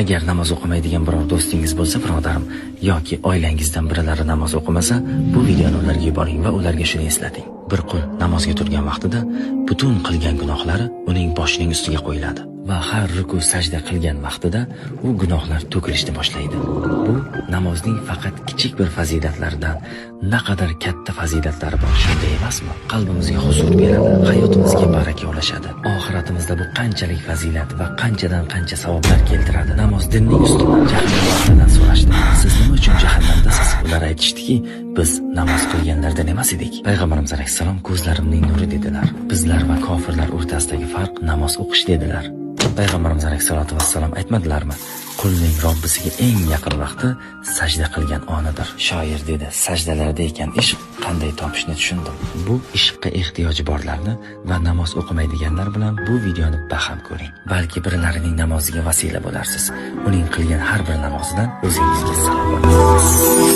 Agar namoz o'qimaydigan biror do'stingiz bo'lsa, birodarim, yoki oilangizdan biralari namoz o'qimasa, bu videoni ularga yuboring va ularga shuni eslating. Bir qul namozga turgan vaqtida butun qilgan gunohlari uning boshining ustiga qo'yiladi va har ruku sajda qilgan vaqtida u gunohlar to'kilishni boshlaydi. Bu namozning faqat kichik bir fazilatlaridan naqadar katta fazilatlari bor, shunday emasmi? Qalbimizga huzur beradi, hayotimizga baraka ulashadi. Oxiratimizda bu qanchalik fazilat va qanchadan qancha savoblar keltiradi. Namoz dinning ustidan, jahannamdan so'rashdi. Siz nima uchun jahannamdasiz? Ular aytishdiki, biz namoz qilganlardan emas edik. Payg'ambarimiz alayhissalom ko'zlarimning nuri dedilar. Bizlar va kofirlar o'rtasidagi farq namoz o'qish dedilar. Payg'ambarimiz alayhissalatu vassalom aytmadilarmi? Qulning Robbisiga eng yaqin vaqti sajda qilgan onidir. Shoir dedi, sajdalarda ekan ishq qanday topishni tushundim. Bu ishqqa ehtiyoji borlarni va namoz o'qimaydiganlar bilan bu videoni baham ko'ring. Balki birlarining namoziga vasila bo'larsiz. Uning qilgan har bir namozidan o'zingizga savob olasiz.